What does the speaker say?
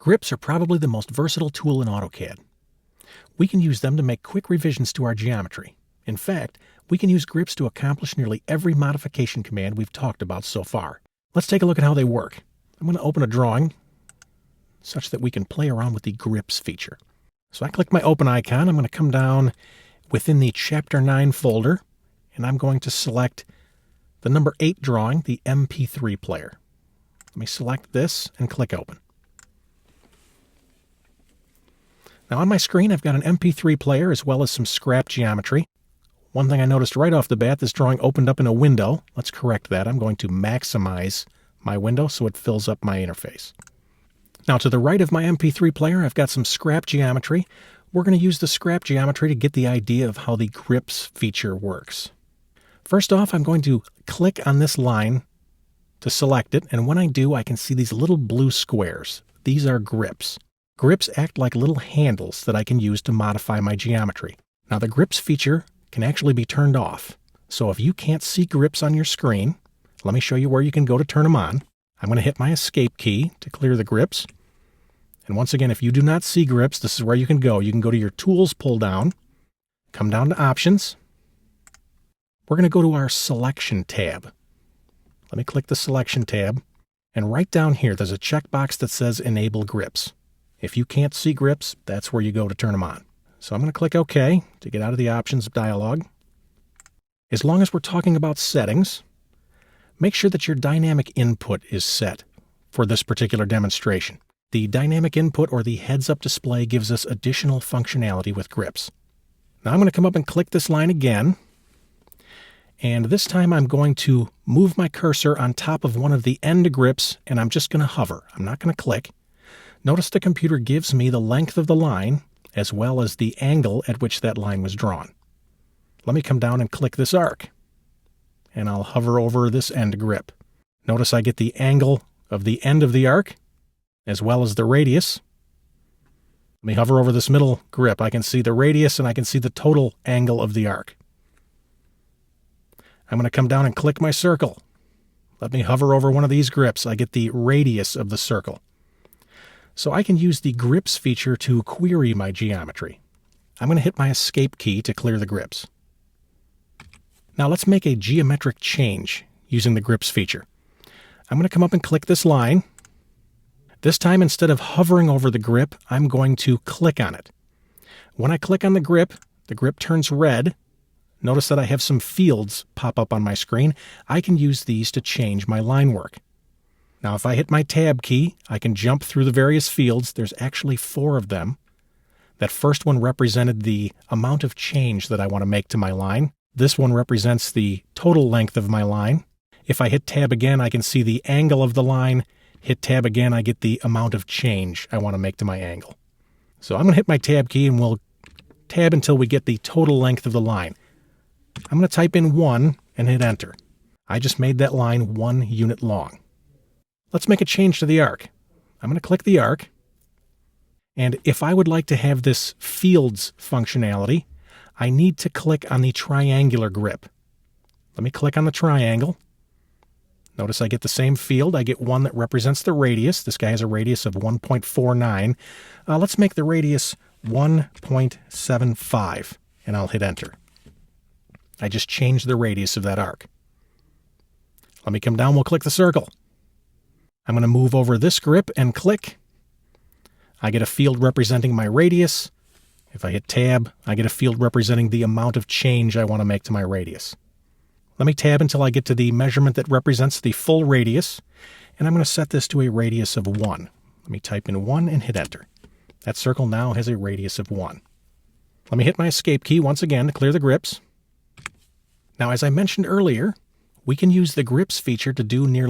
Grips are probably the most versatile tool in AutoCAD. We can use them to make quick revisions to our geometry. In fact, we can use grips to accomplish nearly every modification command we've talked about so far. Let's take a look at how they work. I'm going to open a drawing such that we can play around with the grips feature. So I click my open icon. I'm going to come down within the Chapter 9 folder, and I'm going to select the number 8 drawing, the MP3 player. Let me select this and click open. Now on my screen, I've got an MP3 player as well as some scrap geometry. One thing I noticed right off the bat, this drawing opened up in a window. Let's correct that. I'm going to maximize my window so it fills up my interface. Now to the right of my MP3 player, I've got some scrap geometry. We're going to use the scrap geometry to get the idea of how the grips feature works. First off, I'm going to click on this line to select it, and when I do, I can see these little blue squares. These are grips. Grips act like little handles that I can use to modify my geometry. Now the grips feature can actually be turned off. So if you can't see grips on your screen, let me show you where you can go to turn them on. I'm going to hit my escape key to clear the grips. And once again, if you do not see grips, this is where you can go. You can go to your tools pull down, come down to options. We're going to go to our selection tab. Let me click the selection tab. And right down here, there's a checkbox that says enable grips. If you can't see grips, that's where you go to turn them on. So I'm going to click OK to get out of the options dialog. As long as we're talking about settings, make sure that your dynamic input is set for this particular demonstration. The dynamic input or the heads-up display gives us additional functionality with grips. Now I'm going to come up and click this line again. And this time I'm going to move my cursor on top of one of the end grips, and I'm just going to hover. I'm not going to click. Notice the computer gives me the length of the line as well as the angle at which that line was drawn. Let me come down and click this arc, and I'll hover over this end grip. Notice I get the angle of the end of the arc as well as the radius. Let me hover over this middle grip. I can see the radius and I can see the total angle of the arc. I'm going to come down and click my circle. Let me hover over one of these grips. I get the radius of the circle. So I can use the grips feature to query my geometry. I'm going to hit my escape key to clear the grips. Now let's make a geometric change using the grips feature. I'm going to come up and click this line. This time, instead of hovering over the grip, I'm going to click on it. When I click on the grip turns red. Notice that I have some fields pop up on my screen. I can use these to change my line work. Now, if I hit my tab key, I can jump through the various fields. There's actually 4 of them. That first one represented the amount of change that I want to make to my line. This one represents the total length of my line. If I hit tab again, I can see the angle of the line. Hit tab again, I get the amount of change I want to make to my angle. So I'm going to hit my tab key, and we'll tab until we get the total length of the line. I'm going to type in 1 and hit enter. I just made that line 1 unit long. Let's make a change to the arc. I'm going to click the arc. And if I would like to have this fields functionality, I need to click on the triangular grip. Let me click on the triangle. Notice I get the same field. I get one that represents the radius. This guy has a radius of 1.49. Let's make the radius 1.75, and I'll hit enter. I just changed the radius of that arc. Let me come down. We'll click the circle. I'm going to move over this grip and click. I get a field representing my radius. If I hit tab, I get a field representing the amount of change I want to make to my radius. Let me tab until I get to the measurement that represents the full radius, and I'm going to set this to a radius of 1. Let me type in 1 and hit enter. That circle now has a radius of 1. Let me hit my escape key once again to clear the grips. Now, as I mentioned earlier, we can use the grips feature to do nearly